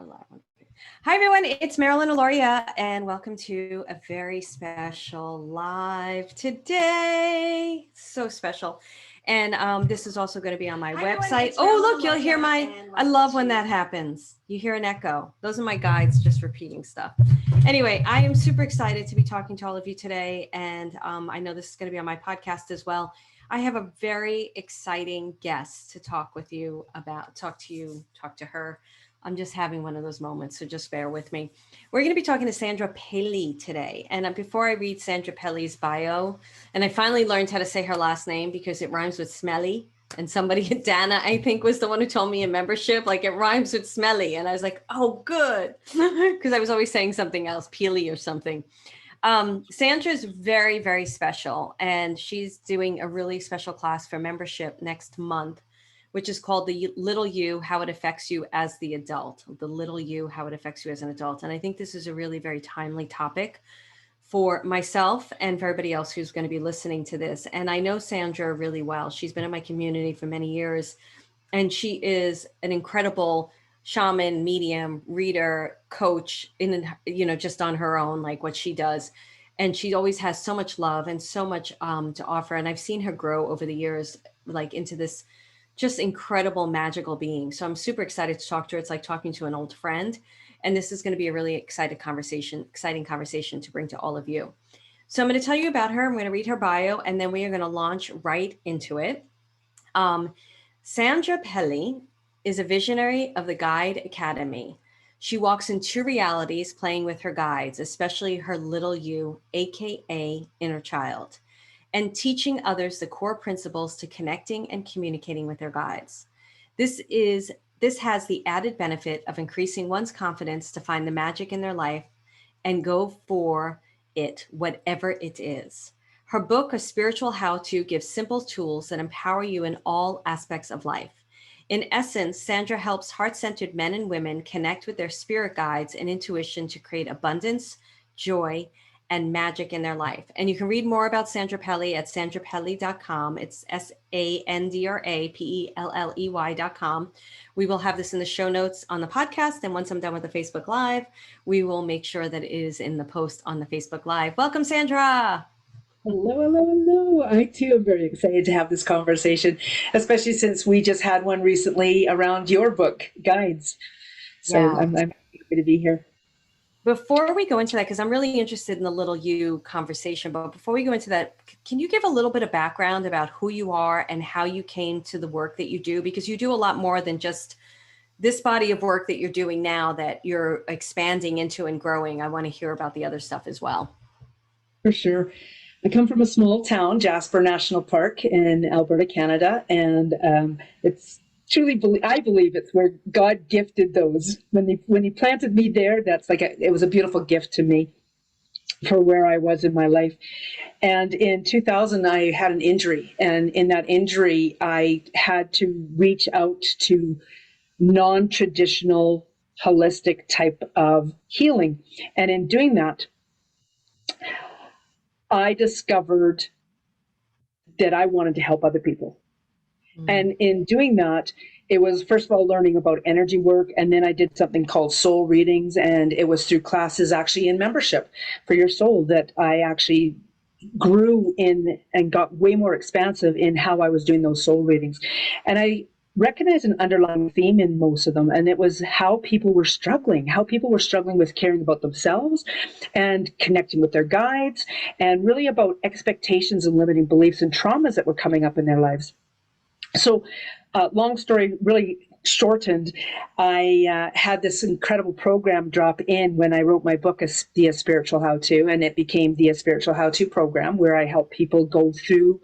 live. Hi, everyone. It's Marilyn Aloria, and welcome to a very special live today. So special. And this is also going to be on my website. Oh, look, you'll hear I love when that happens. You hear an echo. Those are my guides just repeating stuff. Anyway, I am super excited to be talking to all of you today. And I know this is going to be on my podcast as well. I have a very exciting guest to talk to her. I'm just having one of those moments, so just bear with me. We're going to be talking to Sandra Pelley today. And before I read Sandra Pelley's bio, and I finally learned how to say her last name because it rhymes with smelly. And somebody, Dana, I think, was the one who told me in membership, like it rhymes with smelly. And I was like, oh, good. Because I was always saying something else, Peely or something. Sandra is very, very special. And she's doing a really special class for membership next month, which is called The Little You, How It Affects You as the Adult. The Little You, How It Affects You as an Adult. And I think this is a really very timely topic for myself and for everybody else who's going to be listening to this. And I know Sandra really well. She's been in my community for many years, and she is an incredible shaman, medium, reader, coach, just on her own, like what she does. And she always has so much love and so much to offer. And I've seen her grow over the years, like into this just incredible, magical being. So I'm super excited to talk to her. It's like talking to an old friend. And this is going to be a really exciting conversation to bring to all of you. So I'm going to tell you about her. I'm going to read her bio, and then we are going to launch right into it. Sandra Pelley is a visionary of the Guide Academy. She walks in two realities playing with her guides, especially her little you, AKA inner child, and teaching others the core principles to connecting and communicating with their guides. This has the added benefit of increasing one's confidence to find the magic in their life and go for it, whatever it is. Her book, A Spiritual How-To, gives simple tools that empower you in all aspects of life. In essence, Sandra helps heart-centered men and women connect with their spirit guides and intuition to create abundance, joy, and magic in their life. And you can read more about Sandra Pelley at sandrapelley.com. It's SandraPelley.com. We will have this in the show notes on the podcast. And once I'm done with the Facebook Live, we will make sure that it is in the post on the Facebook Live. Welcome, Sandra. Hello, hello, hello. I too am very excited to have this conversation, especially since we just had one recently around your book, Guides. So yeah. I'm happy to be here. Before we go into that, because I'm really interested in the little you conversation, but before we go into that, can you give a little bit of background about who you are and how you came to the work that you do? Because you do a lot more than just this body of work that you're doing now that you're expanding into and growing. I want to hear about the other stuff as well. For sure. I come from a small town, Jasper National Park in Alberta, Canada, and it's truly, I believe it's where God gifted those. When he planted me there, it was a beautiful gift to me for where I was in my life. And in 2000, I had an injury. And in that injury, I had to reach out to non-traditional, holistic type of healing. And in doing that, I discovered that I wanted to help other people. And in doing that, it was, first of all, learning about energy work. And then I did something called soul readings. And it was through classes actually in membership for your soul that I actually grew in and got way more expansive in how I was doing those soul readings. And I recognized an underlying theme in most of them. And it was how people were struggling with caring about themselves and connecting with their guides, and really about expectations and limiting beliefs and traumas that were coming up in their lives. So long story really shortened, I had this incredible program drop in when I wrote my book, The Spiritual How-To, and it became the Spiritual How-To program, where I help people go through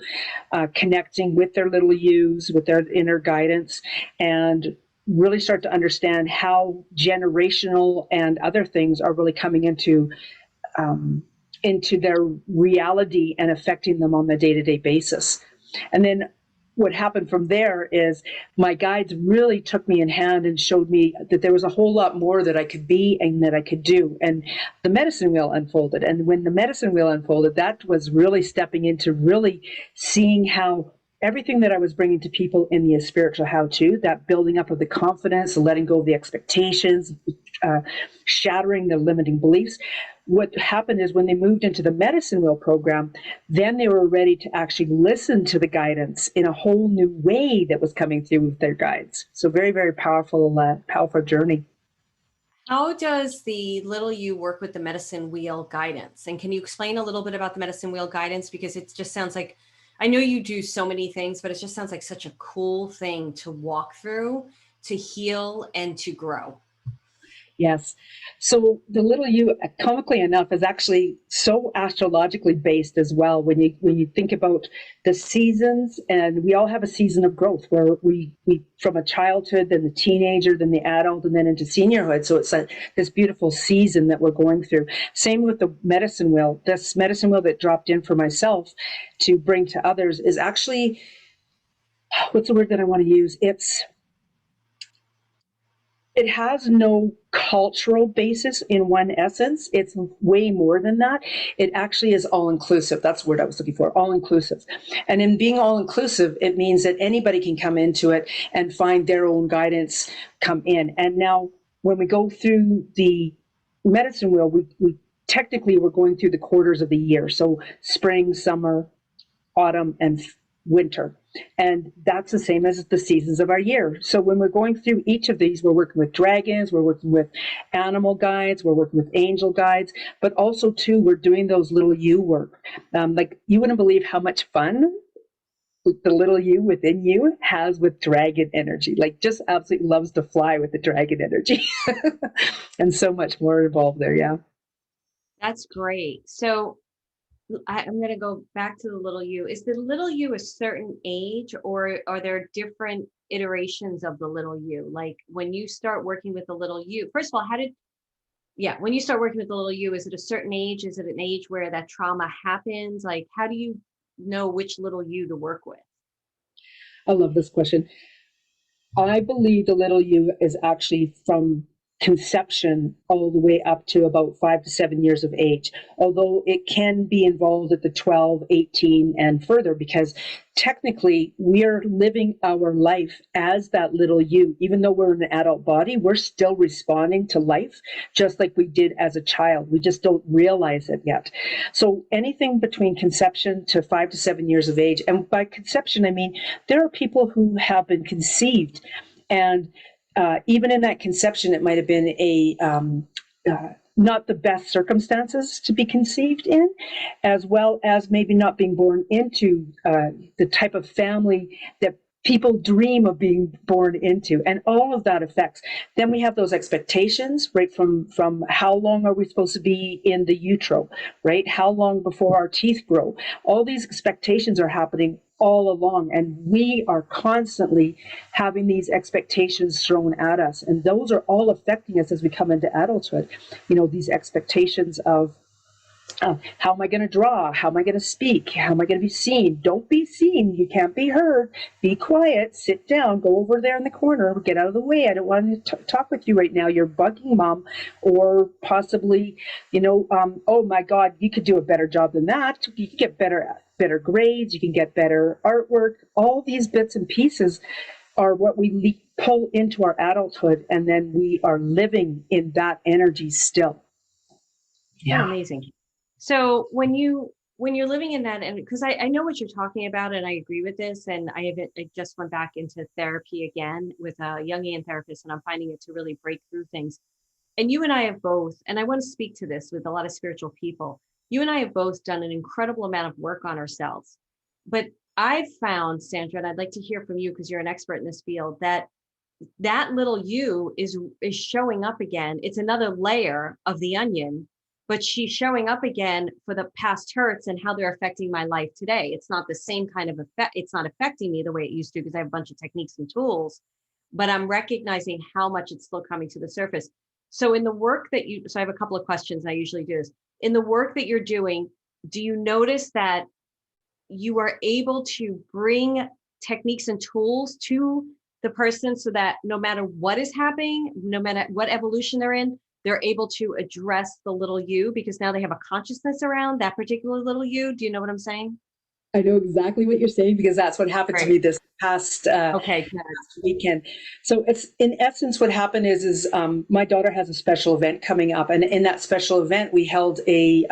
connecting with their little yous, with their inner guidance, and really start to understand how generational and other things are really coming into their reality and affecting them on a day-to-day basis. And then what happened from there is my guides really took me in hand and showed me that there was a whole lot more that I could be and that I could do. And the medicine wheel unfolded. And when the medicine wheel unfolded, that was really stepping into really seeing how everything that I was bringing to people in the spiritual how-to, that building up of the confidence, letting go of the expectations, shattering the limiting beliefs. What happened is when they moved into the medicine wheel program, then they were ready to actually listen to the guidance in a whole new way that was coming through with their guides. So very, very powerful journey. How does the little you work with the medicine wheel guidance? And can you explain a little bit about the medicine wheel guidance? Because it just sounds like, I know you do so many things, but it just sounds like such a cool thing to walk through, to heal, and to grow. Yes. So the little you, comically enough, is actually so astrologically based as well. When you think about the seasons, and we all have a season of growth where we from a childhood, then the teenager, then the adult, and then into seniorhood. So it's this beautiful season that we're going through. Same with the medicine wheel. This medicine wheel that dropped in for myself to bring to others is actually, what's the word that I want to use? It has no cultural basis in one essence. It's way more than that. It actually is all inclusive. That's the word I was looking for, all inclusive. And in being all inclusive, it means that anybody can come into it and find their own guidance come in. And now when we go through the medicine wheel, we technically we're going through the quarters of the year. So spring, summer, autumn, and winter. And that's the same as the seasons of our year. So when we're going through each of these, we're working with dragons, we're working with animal guides, we're working with angel guides, but also too, we're doing those little you work. Like you wouldn't believe how much fun the little you within you has with dragon energy. Like just absolutely loves to fly with the dragon energy. And so much more involved there. Yeah. That's great. So I'm going to go back to the little you. Is the little you a certain age, or are there different iterations of the little you? Like when you start working with the little you, first of all, when you start working with the little you, is it a certain age? Is it an age where that trauma happens? Like, how do you know which little you to work with? I love this question. I believe the little you is actually from conception all the way up to about 5 to 7 years of age, although it can be involved at the 12, 18, and further, because technically we're living our life as that little you. Even though we're in an adult body, we're still responding to life just like we did as a child. We just don't realize it yet. So anything between conception to 5 to 7 years of age, and by conception, I mean, there are people who have been conceived and even in that conception, it might have been not the best circumstances to be conceived in, as well as maybe not being born into the type of family that people dream of being born into, and all of that affects. Then we have those expectations, right? From how long are we supposed to be in the utero, right? How long before our teeth grow? All these expectations are happening all along, and we are constantly having these expectations thrown at us, and those are all affecting us as we come into adulthood. You know, these expectations of how am I going to draw? How am I going to speak? How am I going to be seen? Don't be seen. You can't be heard. Be quiet. Sit down. Go over there in the corner. Get out of the way. I don't want to talk with you right now. You're bugging mom. Or possibly, oh my God, you could do a better job than that. You can get better grades. You can get better artwork. All these bits and pieces are what we pull into our adulthood, and then we are living in that energy still. Yeah, amazing. So when you're living in that, and because I know what you're talking about, and I agree with this, and I just went back into therapy again with a Jungian therapist, and I'm finding it to really break through things. And you and I have both, and I want to speak to this with a lot of spiritual people. You and I have both done an incredible amount of work on ourselves. But I've found, Sandra, and I'd like to hear from you because you're an expert in this field, that little you is showing up again. It's another layer of the onion, but she's showing up again for the past hurts and how they're affecting my life today. It's not the same kind of effect. It's not affecting me the way it used to because I have a bunch of techniques and tools, but I'm recognizing how much it's still coming to the surface. So in the work that so I have a couple of questions, and I usually do this. In the work that you're doing, do you notice that you are able to bring techniques and tools to the person so that no matter what is happening, no matter what evolution they're in, they're able to address the little you because now they have a consciousness around that particular little you? Do you know what I'm saying? I know exactly what you're saying because that's what happened to Right. me this past Okay, good. weekend. So it's in essence what happened is my daughter has a special event coming up, and in that special event we held a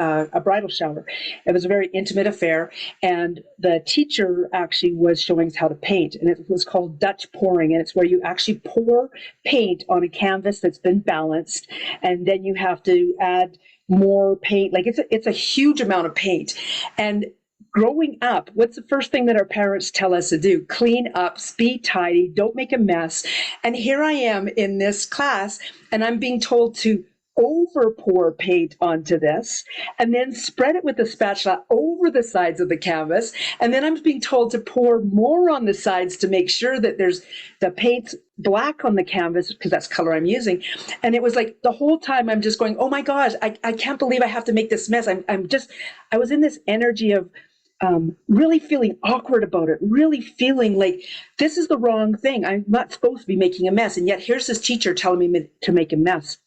bridal shower. It was a very intimate affair, and the teacher actually was showing us how to paint, and it was called Dutch pouring, and it's where you actually pour paint on a canvas that's been balanced, and then you have to add more paint. Like it's a huge amount of paint, and growing up, what's the first thing that our parents tell us to do? Clean up, be tidy, don't make a mess. And here I am in this class, and I'm being told to over pour paint onto this and then spread it with a spatula over the sides of the canvas. And then I'm being told to pour more on the sides to make sure that there's the paint's black on the canvas because that's the color I'm using. And it was like the whole time I'm just going, oh my gosh, I can't believe I have to make this mess. I was in this energy of really feeling awkward about it, really feeling like this is the wrong thing. I'm not supposed to be making a mess. And yet here's this teacher telling me to make a mess.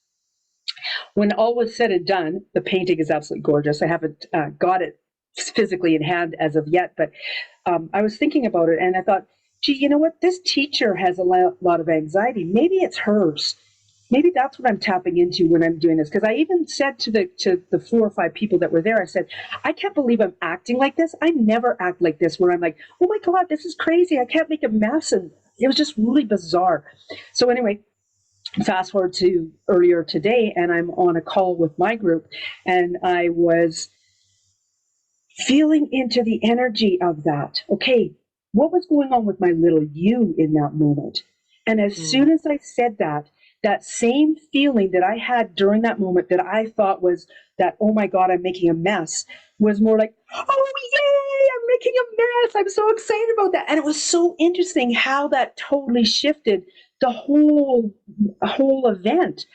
When all was said and done, the painting is absolutely gorgeous. I haven't got it physically in hand as of yet, but I was thinking about it and I thought, gee, you know what? This teacher has a lot of anxiety. Maybe it's hers. Maybe that's what I'm tapping into when I'm doing this. Because I even said to the 4 or 5 people that were there, I said, I can't believe I'm acting like this. I never act like this where I'm like, oh my God, this is crazy. I can't make a mess. And it was just really bizarre. So anyway, fast forward to earlier today, and I'm on a call with my group, and I was feeling into the energy of that. Okay, what was going on with my little you in that moment? And as soon as I said that, that same feeling that I had during that moment that I thought was that, oh my God, I'm making a mess, was more like, oh, yay, I'm making a mess. I'm so excited about that. And it was so interesting how that totally shifted the whole event.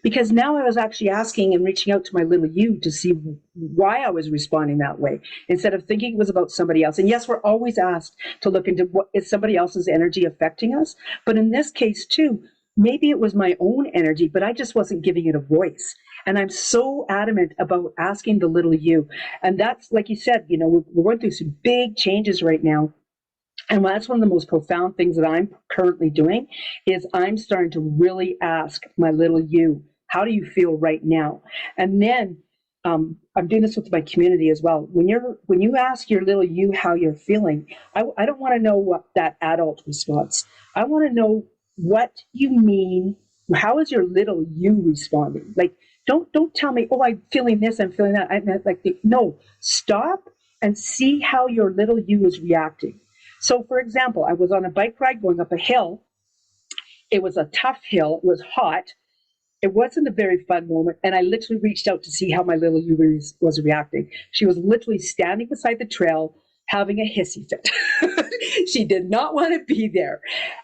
Because now I was actually asking and reaching out to my little you to see why I was responding that way instead of thinking it was about somebody else. And yes, we're always asked to look into what is somebody else's energy affecting us. But in this case, too, maybe it was my own energy, but I just wasn't giving it a voice. And I'm so adamant about asking the little you. And that's, like you said, we're going through some big changes right now. And that's one of the most profound things that I'm currently doing is I'm starting to really ask my little you, how do you feel right now? And then I'm doing this with my community as well. When you ask your little you how you're feeling, I don't want to know what that adult response. I want to know what you mean. How is your little you responding? Like, don't tell me, oh, I'm feeling this, I'm feeling that. No, stop and see how your little you is reacting. So, for example, I was on a bike ride going up a hill. It was a tough hill. It was hot. It wasn't a very fun moment. And I literally reached out to see how my little you was reacting. She was literally standing beside the trail having a hissy fit. She did not want to be there.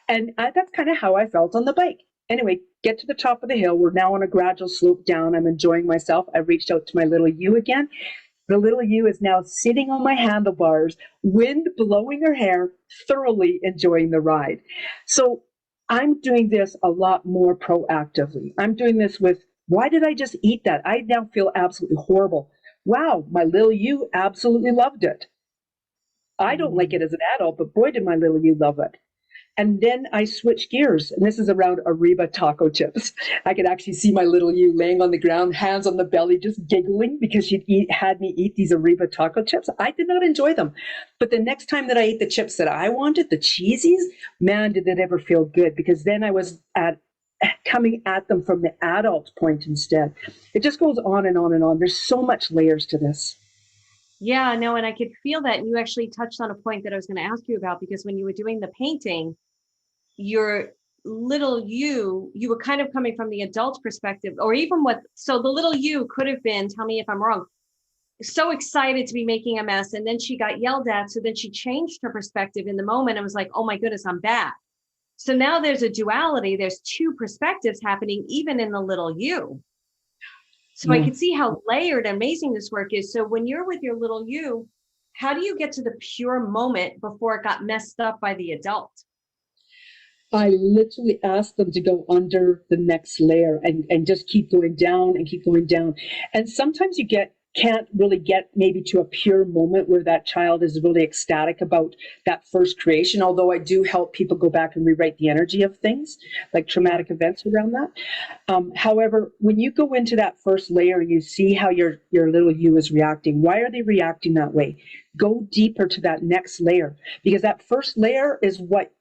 And that's kind of how I felt on the bike. Anyway, get to the top of the hill. We're now on a gradual slope down. I'm enjoying myself. I reached out to my little you again. The little you is now sitting on my handlebars, wind blowing her hair, thoroughly enjoying the ride. So I'm doing this a lot more proactively. I'm doing this with, why did I just eat that? I now feel absolutely horrible. Wow, my little you absolutely loved it. I don't like it as an adult, but boy, did my little you love it. And then I switched gears, and this is around Ariba taco chips. I could actually see my little you laying on the ground, hands on the belly, just giggling because had me eat these Ariba taco chips. I did not enjoy them. But the next time that I ate the chips that I wanted, the cheesies, man, did it ever feel good, because then I was coming at them from the adult point instead. It just goes on and on and on. There's so much layers to this. Yeah, no, and I could feel that. And you actually touched on a point that I was going to ask you about, because when you were doing the painting, your little you were kind of coming from the adult perspective, or even so the little you could have been, tell me if I'm wrong, so excited to be making a mess. And then she got yelled at. So then she changed her perspective in the moment and was like, oh my goodness, I'm bad. So now there's a duality. There's two perspectives happening, even in the little you. So I could see how layered and amazing this work is. So when you're with your little you, how do you get to the pure moment before it got messed up by the adult? I literally asked them to go under the next layer and just keep going down and keep going down. And sometimes you get can't really get maybe to a pure moment where that child is really ecstatic about that first creation, although I do help people go back and rewrite the energy of things, like traumatic events around that. However, when you go into that first layer and you see how your little you is reacting, why are they reacting that way? Go deeper to that next layer, because that first layer is what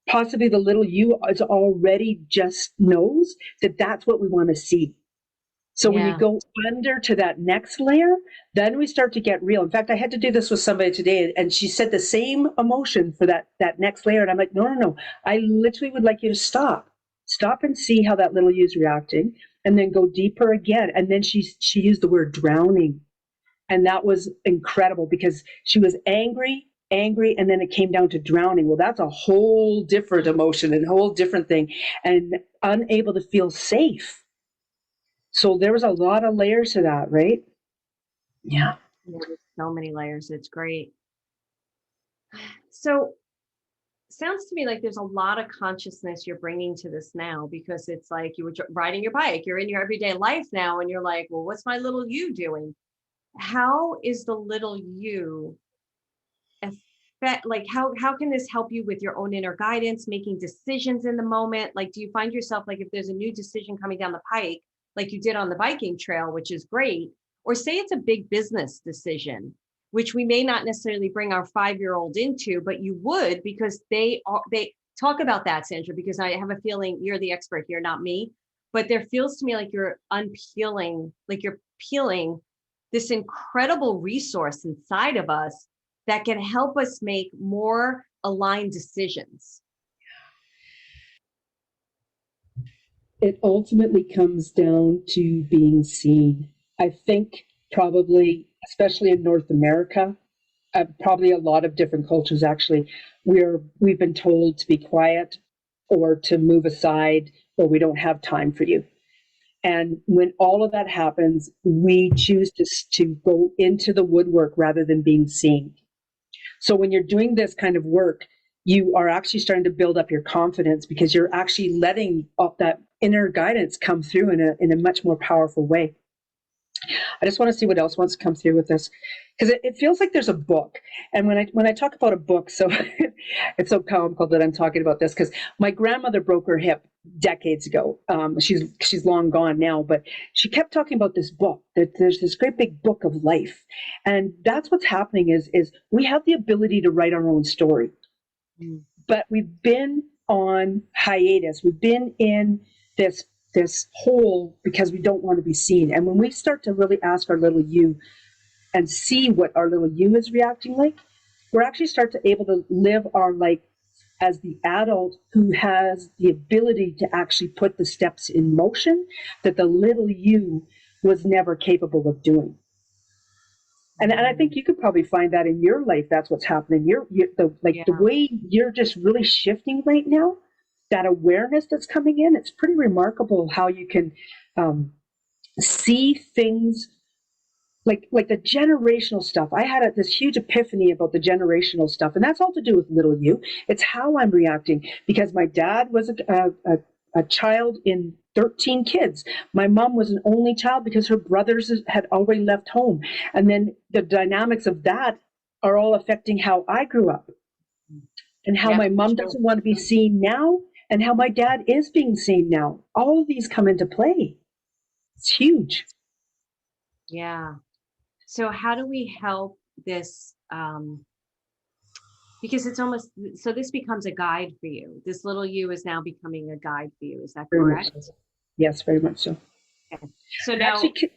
possibly the little you is already just knows that that's what we want to see. So when you go under to that next layer, then we start to get real. In fact, I had to do this with somebody today, and she said the same emotion for that next layer. And I'm like, no. I literally would like you to stop and see how that little you is reacting, and then go deeper again. And then she used the word drowning. And that was incredible, because she was angry, and then it came down to drowning. Well, that's a whole different emotion and a whole different thing, and unable to feel safe. So there was a lot of layers to that, right? Yeah. There's so many layers. It's great. So sounds to me like there's a lot of consciousness you're bringing to this now, because it's like you were riding your bike, you're in your everyday life now, and you're like, well, what's my little you doing? How is the little you affect, like, how can this help you with your own inner guidance, making decisions in the moment? Like, do you find yourself, like, if there's a new decision coming down the pike, like you did on the biking trail, which is great, or say it's a big business decision, which we may not necessarily bring our 5-year-old into, but you would, because they talk about that, Sandra, because I have a feeling you're the expert here, not me, but there feels to me like you're unpeeling, like you're peeling this incredible resource inside of us that can help us make more aligned decisions. It ultimately comes down to being seen. I think probably, especially in North America, probably a lot of different cultures actually, we've been told to be quiet or to move aside, or we don't have time for you. And when all of that happens, we choose to go into the woodwork rather than being seen. So when you're doing this kind of work, you are actually starting to build up your confidence, because you're actually letting that inner guidance come through in a much more powerful way. I just want to see what else wants to come through with this, because it feels like there's a book. And when I talk about a book, so it's so comical that I'm talking about this, because my grandmother broke her hip decades ago. She's long gone now, but she kept talking about this book. That there's this great big book of life, and that's what's happening is we have the ability to write our own story. But we've been on hiatus. We've been in this hole because we don't want to be seen. And when we start to really ask our little you and see what our little you is reacting like, we're actually able to live our life as the adult who has the ability to actually put the steps in motion that the little you was never capable of doing. And I think you could probably find that in your life. That's what's happening. The way you're just really shifting right now, that awareness that's coming in, it's pretty remarkable how you can see things like the generational stuff. I had this huge epiphany about the generational stuff, and that's all to do with little you. It's how I'm reacting, because my dad was a child in 13 kids. My mom was an only child because her brothers had already left home. And then the dynamics of that are all affecting how I grew up, and how my mom doesn't want to be seen now, and how my dad is being seen now. All of these come into play. It's huge. Yeah. So how do we help this? Because it's almost, so this becomes a guide for you. This little you is now becoming a guide for you. Is that correct? So. Yes, very much so. Okay. So now, actually,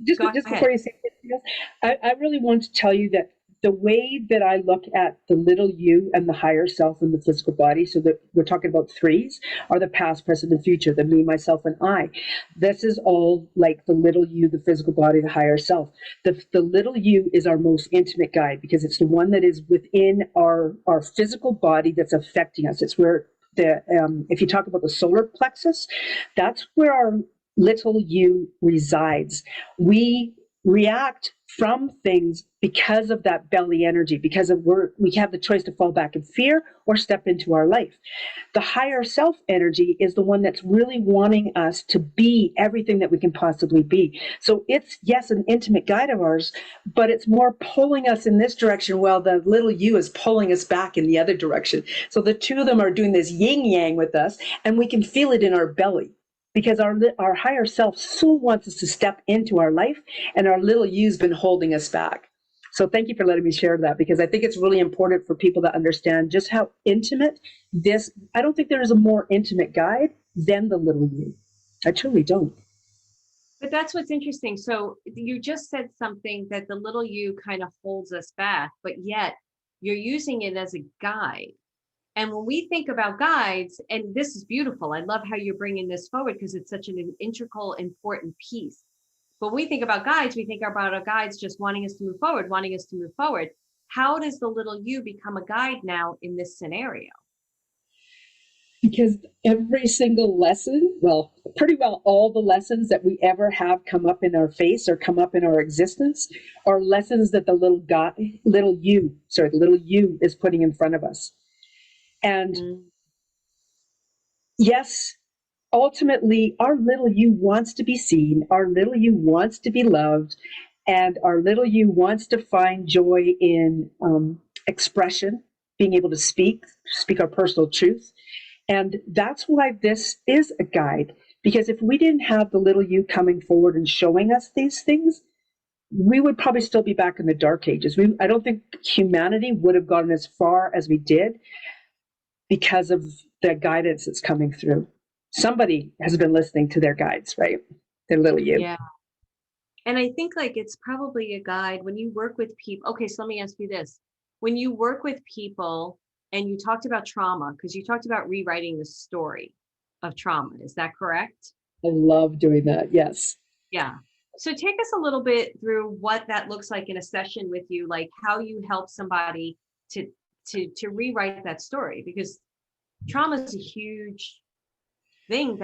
just before you say this, I really want to tell you that the way that I look at the little you and the higher self and the physical body, so that we're talking about threes, are the past, present, and future, the me, myself, and I. This is all like the little you, the physical body, the higher self. The little you is our most intimate guide, because it's the one that is within our physical body that's affecting us. It's where if you talk about the solar plexus, that's where our little you resides. We react from things because of that belly energy, because of we have the choice to fall back in fear or step into our life. The higher self energy is the one that's really wanting us to be everything that we can possibly be. So it's, yes, an intimate guide of ours, but it's more pulling us in this direction while the little you is pulling us back in the other direction. So the two of them are doing this yin yang with us, and we can feel it in our belly. Because our higher self so wants us to step into our life, and our little you's been holding us back. So thank you for letting me share that, because I think it's really important for people to understand just how intimate this. I don't think there is a more intimate guide than the little you. I truly don't. But that's what's interesting. So you just said something that the little you kind of holds us back, but yet you're using it as a guide. And when we think about guides, and this is beautiful, I love how you're bringing this forward because it's such an integral, important piece. But when we think about guides, we think about our guides just wanting us to move forward, wanting us to move forward. How does the little you become a guide now in this scenario? Because every single lesson, well, pretty well all the lessons that we ever have come up in our face or come up in our existence are lessons that the little you is putting in front of us. And yes, ultimately, our little you wants to be seen, our little you wants to be loved, and our little you wants to find joy in expression, being able to speak our personal truth. And that's why this is a guide, because if we didn't have the little you coming forward and showing us these things, we would probably still be back in the dark ages. I don't think humanity would have gotten as far as we did because of the guidance that's coming through. Somebody has been listening to their guides, right? Their little you. Yeah. And I think like it's probably a guide when you work with people. Okay, so let me ask you this. When you work with people and you talked about trauma, because you talked about rewriting the story of trauma, is that correct? I love doing that, yes. Yeah. So take us a little bit through what that looks like in a session with you, like how you help somebody to rewrite that story, because trauma is a huge thing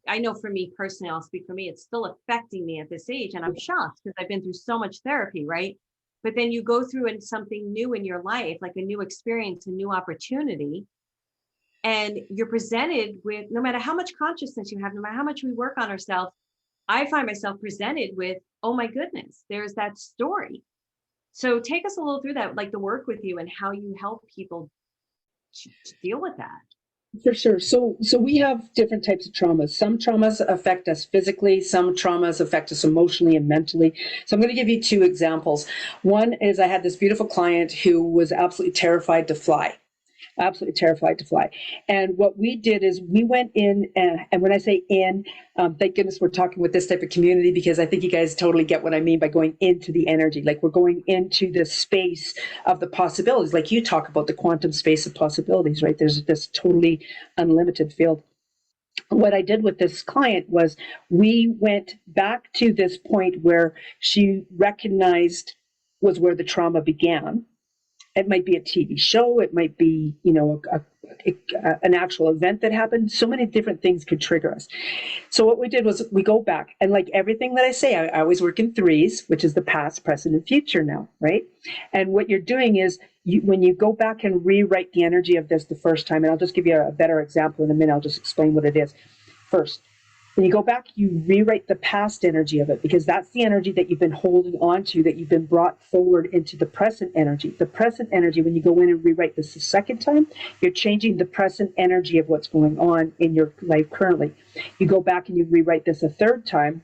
I know for me personally, I'll speak for me, it's still affecting me at this age. And I'm shocked because I've been through so much therapy, right? But then you go through in something new in your life, like a new experience, a new opportunity. And you're presented with, no matter how much consciousness you have, no matter how much we work on ourselves, I find myself presented with, oh my goodness, there's that story. So take us a little through that, like the work with you and how you help people to deal with that. For sure. So we have different types of traumas. Some traumas affect us physically. Some traumas affect us emotionally and mentally. So I'm going to give you two examples. One is I had this beautiful client who was absolutely terrified to fly. Absolutely terrified to fly. And what we did is we went in, and when I say in, thank goodness we're talking with this type of community, because I think you guys totally get what I mean by going into the energy. Like we're going into the space of the possibilities, like you talk about the quantum space of possibilities, right? There's this totally unlimited field. What I did with this client was we went back to this point where she recognized was where the trauma began. It might be a TV show. It might be, an actual event that happened. So many different things could trigger us. So what we did was we go back, and like everything that I say, I always work in threes, which is the past, present, and future now, right? And what you're doing is when you go back and rewrite the energy of this the first time, and I'll just give you a better example in a minute. I'll just explain what it is. First, when you go back, you rewrite the past energy of it, because that's the energy that you've been holding on to, that you've been brought forward into the present energy. The present energy, when you go in and rewrite this the second time, you're changing the present energy of what's going on in your life currently. You go back and you rewrite this a third time,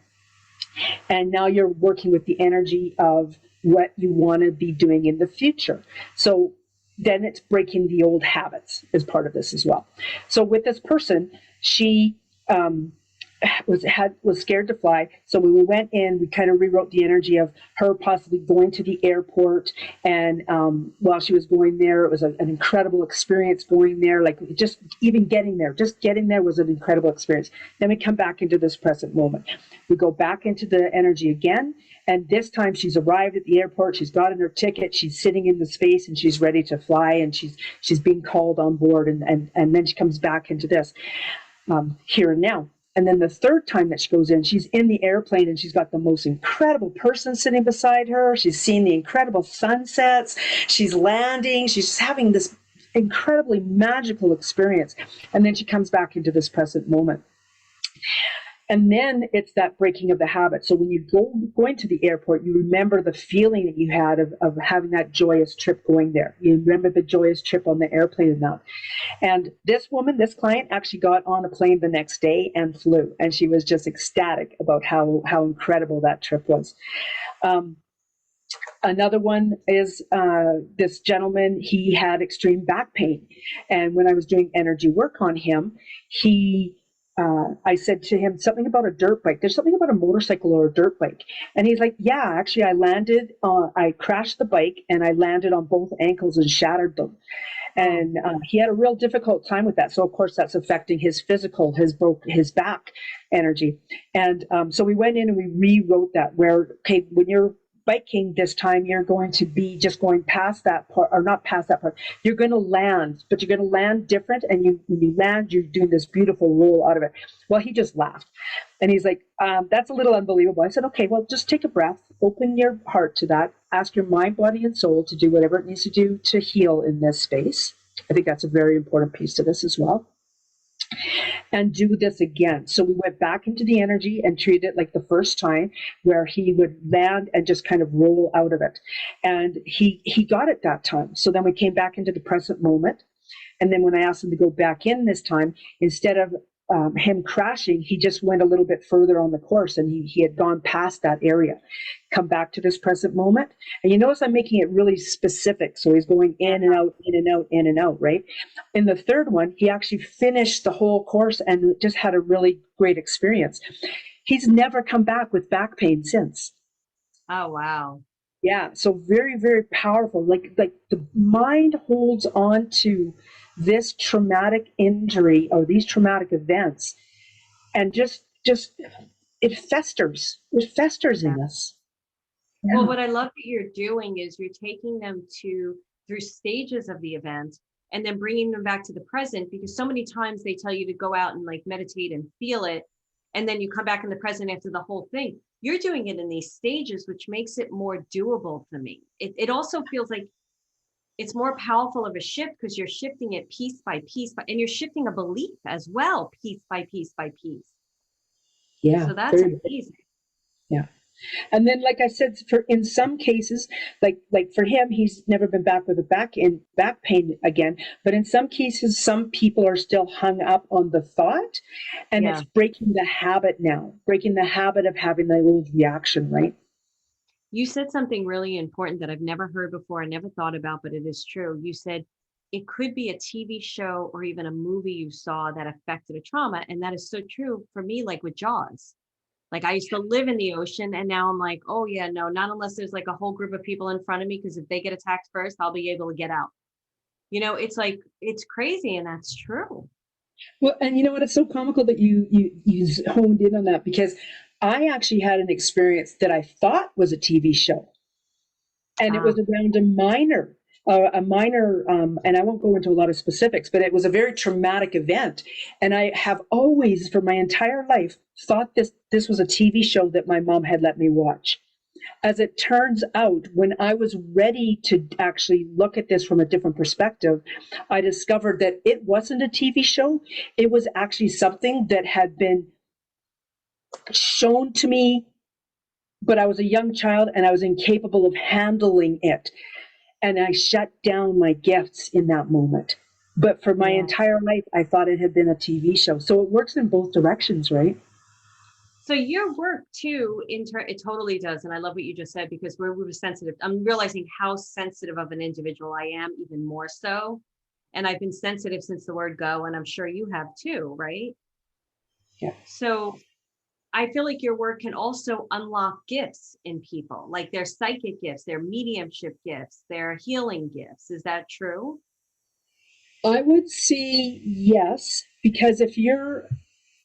and now you're working with the energy of what you want to be doing in the future. So then it's breaking the old habits as part of this as well. So with this person, she was scared to fly. So when we went in, we kind of rewrote the energy of her possibly going to the airport. And while she was going there, it was an incredible experience going there. Like just getting there was an incredible experience. Then we come back into this present moment. We go back into the energy again. And this time she's arrived at the airport. She's gotten her ticket. She's sitting in the space and she's ready to fly. And she's being called on board. And then she comes back into this here and now. And then the third time that she goes in, she's in the airplane and she's got the most incredible person sitting beside her. She's seeing the incredible sunsets. She's landing. She's just having this incredibly magical experience. And then she comes back into this present moment. And then it's that breaking of the habit. So when you go into the airport, you remember the feeling that you had of having that joyous trip going there. You remember the joyous trip on the airplane and that. And this woman, this client, actually got on a plane the next day and flew. And she was just ecstatic about how incredible that trip was. Another one is this gentleman, he had extreme back pain. And when I was doing energy work on him, I said to him something about a dirt bike. There's something about a motorcycle or a dirt bike. And he's like, yeah, actually I crashed the bike and I landed on both ankles and shattered them. And he had a real difficult time with that. So of course that's affecting his physical, his back energy. And so we went in and we rewrote that where, okay, when you're biking this time, you're going to be just going past that part, or not past that part. You're going to land, but you're going to land different. And when you land, you're doing this beautiful roll out of it. Well, he just laughed. And he's like, that's a little unbelievable. I said, okay, well, just take a breath, open your heart to that, ask your mind, body, and soul to do whatever it needs to do to heal in this space. I think that's a very important piece to this as well. And do this again. So we went back into the energy and treated it like the first time, where he would land and just kind of roll out of it. And he got it that time. So then we came back into the present moment. And then when I asked him to go back in this time, instead of him crashing, he just went a little bit further on the course, and he had gone past that area. Come back to this present moment. And you notice I'm making it really specific. So he's going in and out, in and out, in and out, right? In the third one, he actually finished the whole course and just had a really great experience. He's never come back with back pain since. Oh, wow. Yeah. So very, very powerful. Like the mind holds on to this traumatic injury or these traumatic events, and just it festers in us. Yeah. Well, what I love that you're doing is you're taking them through stages of the event and then bringing them back to the present, because so many times they tell you to go out and like meditate and feel it, and then you come back in the present after the whole thing. You're doing it in these stages, which makes it more doable for me. It also feels like it's more powerful of a shift, because you're shifting it piece by piece, and you're shifting a belief as well, piece by piece by piece. Yeah. So that's amazing. Yeah. And then, like I said, in some cases, like for him, he's never been back with a back pain again. But in some cases, some people are still hung up on the thought, and it's breaking the habit now, breaking the habit of having the old reaction, right? You said something really important that I've never heard before. I never thought about, but it is true. You said it could be a TV show or even a movie you saw that affected a trauma. And that is so true for me, like with Jaws. Like I used to live in the ocean, and now I'm like, oh yeah, no, not unless there's like a whole group of people in front of me, because if they get attacked first, I'll be able to get out. You know, it's like, it's crazy, and that's true. Well, and you know what? It's so comical that you honed in on that, because I actually had an experience that I thought was a TV show, and it was around a minor, and I won't go into a lot of specifics, but it was a very traumatic event. And I have always, for my entire life, thought this was a TV show that my mom had let me watch. As it turns out, when I was ready to actually look at this from a different perspective, I discovered that it wasn't a TV show. It was actually something that had been shown to me, but I was a young child and I was incapable of handling it. And I shut down my gifts in that moment. But for my entire life, I thought it had been a TV show. So it works in both directions, right? So your work too, it totally does. And I love what you just said, because we're sensitive. I'm realizing how sensitive of an individual I am, even more so. And I've been sensitive since the word go, and I'm sure you have too, right? Yeah. So I feel like your work can also unlock gifts in people, like their psychic gifts, their mediumship gifts, their healing gifts. Is that true? I would say yes, because if you're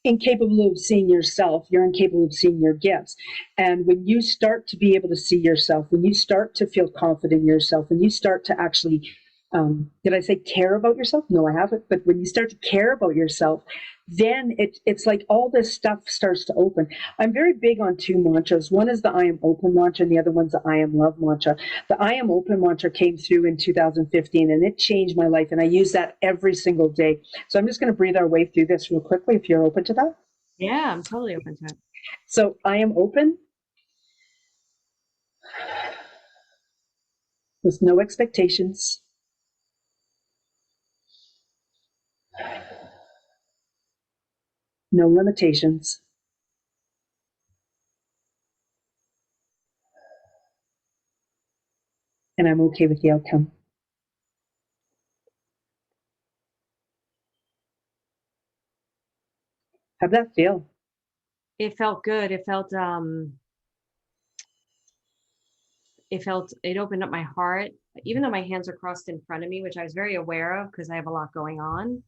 incapable of seeing yourself, you're incapable of seeing your gifts. And when you start to be able to see yourself, when you start to feel confident in yourself, when you start to actually did I say care about yourself? No, I haven't. But when you start to care about yourself, then it's like all this stuff starts to open. I'm very big on two mantras. One is the I am open mantra, and the other one's the I am love mantra. The I am open mantra came through in 2015, and it changed my life. And I use that every single day. So I'm just going to breathe our way through this real quickly, if you're open to that. Yeah, I'm totally open to it. So I am open with no expectations. No limitations. And I'm okay with the outcome. How'd that feel? It felt good. It opened up my heart, even though my hands are crossed in front of me, which I was very aware of because I have a lot going on.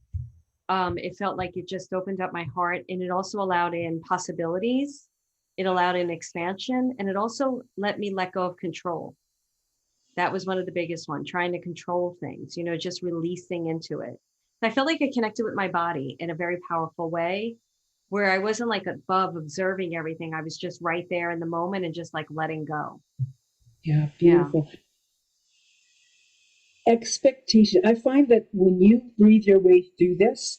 It felt like it just opened up my heart, and it also allowed in possibilities. It allowed in expansion, and it also let me let go of control. That was one of the biggest one, trying to control things, just releasing into it. I felt like I connected with my body in a very powerful way, where I wasn't like above observing everything. I was just right there in the moment and just like letting go. Yeah, beautiful. Yeah. Expectation. I find that when you breathe your way through this,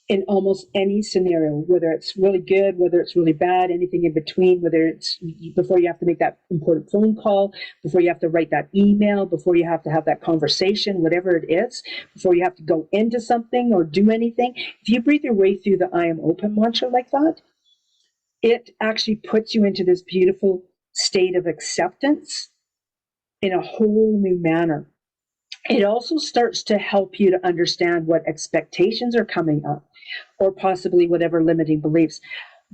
in almost any scenario, whether it's really good, whether it's really bad, anything in between, whether it's before you have to make that important phone call, before you have to write that email, before you have to have that conversation, whatever it is, before you have to go into something or do anything, if you breathe your way through the I am open mantra like that, it actually puts you into this beautiful state of acceptance in a whole new manner. It also starts to help you to understand what expectations are coming up, or possibly whatever limiting beliefs.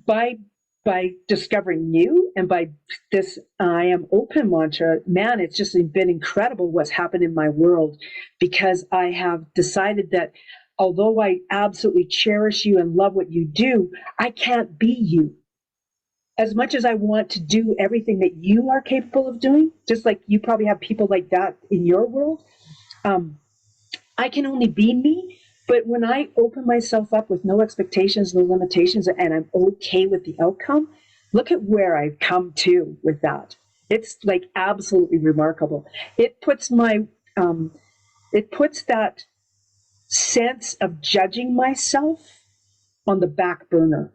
By discovering you and by this I am open mantra, man, it's just been incredible what's happened in my world, because I have decided that although I absolutely cherish you and love what you do, I can't be you. As much as I want to do everything that you are capable of doing, just like you probably have people like that in your world, I can only be me. But when I open myself up with no expectations, no limitations, and I'm okay with the outcome, look at where I've come to with that. It's like absolutely remarkable. It puts that sense of judging myself on the back burner.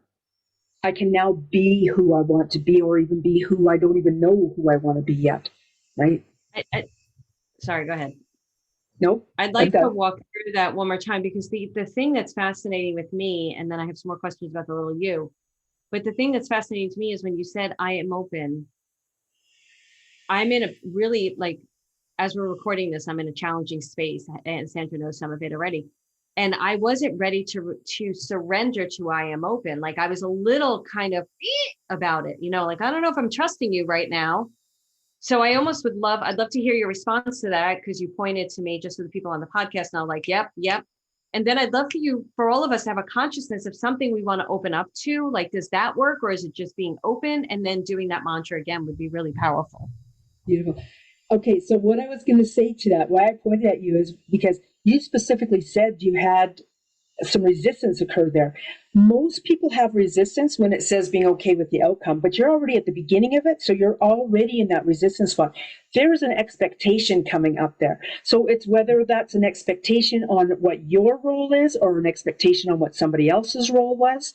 I can now be who I want to be, or even be who I don't even know who I want to be yet. Right? Sorry, go ahead. Nope. I'd like to walk through that one more time, because the thing that's fascinating with me, and then I have some more questions about the little you, but the thing that's fascinating to me is when you said, I am open, I'm in a really, like, as we're recording this, I'm in a challenging space, and Sandra knows some of it already. And I wasn't ready to surrender to I am open. Like I was a little kind of about it, like, I don't know if I'm trusting you right now. So I'd love to hear your response to that, because you pointed to me, just so the people on the podcast now, like, yep. And then I'd love for all of us to have a consciousness of something we want to open up to. Like, does that work, or is it just being open? And then doing that mantra again would be really powerful. Beautiful. Okay, so what I was going to say to that, why I pointed at you, is because you specifically said you had some resistance occur there. Most people have resistance when it says being okay with the outcome, but you're already at the beginning of it, so you're already in that resistance spot. There is an expectation coming up there. So it's whether that's an expectation on what your role is, or an expectation on what somebody else's role was.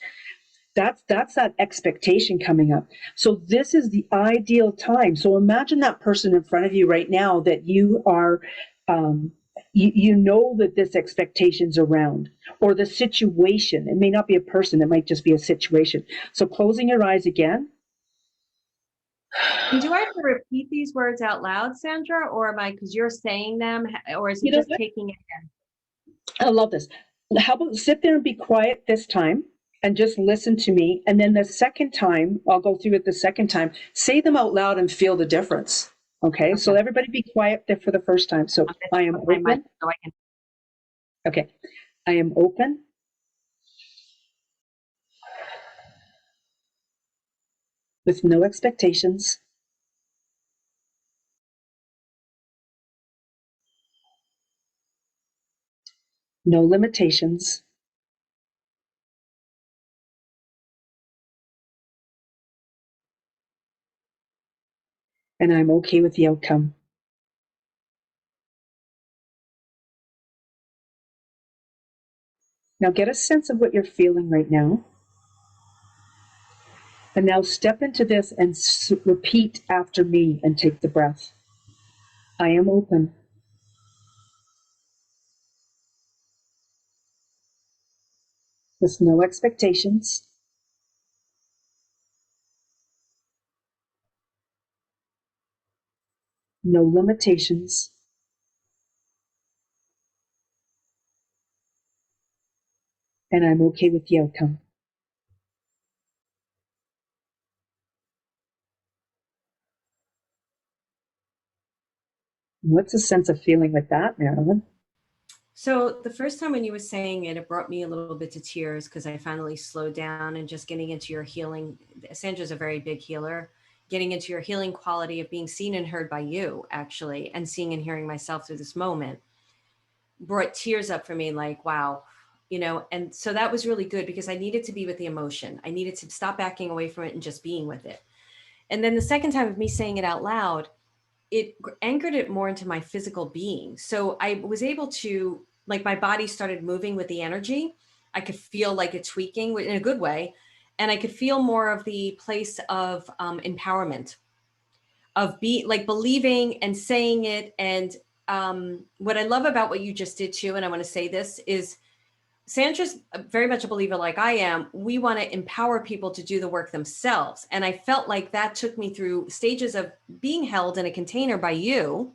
That's that expectation coming up. So this is the ideal time. So imagine that person in front of you right now that you are, you know that this expectation's around, or the situation. It may not be a person, it might just be a situation. So closing your eyes again. And do I have to repeat these words out loud, Sandra, or am I, because you're saying them, or is it just taking it in? I love this. How about sit there and be quiet this time and just listen to me. And then the second time, I'll go through it the second time, say them out loud and feel the difference. Okay. So everybody be quiet there for the first time. So I am open. Okay. I am open. With no expectations. no limitations, and I'm okay with the outcome. Now get a sense of what you're feeling right now. And now step into this and repeat after me and take the breath. I am open. With no expectations. No limitations. And I'm okay with the outcome. What's the sense of feeling with that, Marilyn? So the first time when you were saying it, it brought me a little bit to tears because I finally slowed down and just getting into your healing. Sandra's a very big healer. Getting into your healing quality of being seen and heard by you, actually, and seeing and hearing myself through this moment brought tears up for me, like, wow, and so that was really good because I needed to be with the emotion. I needed to stop backing away from it and just being with it. And then the second time of me saying it out loud, it anchored it more into my physical being. So I was able to, like, my body started moving with the energy. I could feel like it tweaking in a good way. And I could feel more of the place of empowerment, of like believing and saying it. And what I love about what you just did too, and I want to say this, is Sandra's very much a believer like I am. We want to empower people to do the work themselves. And I felt like that took me through stages of being held in a container by you,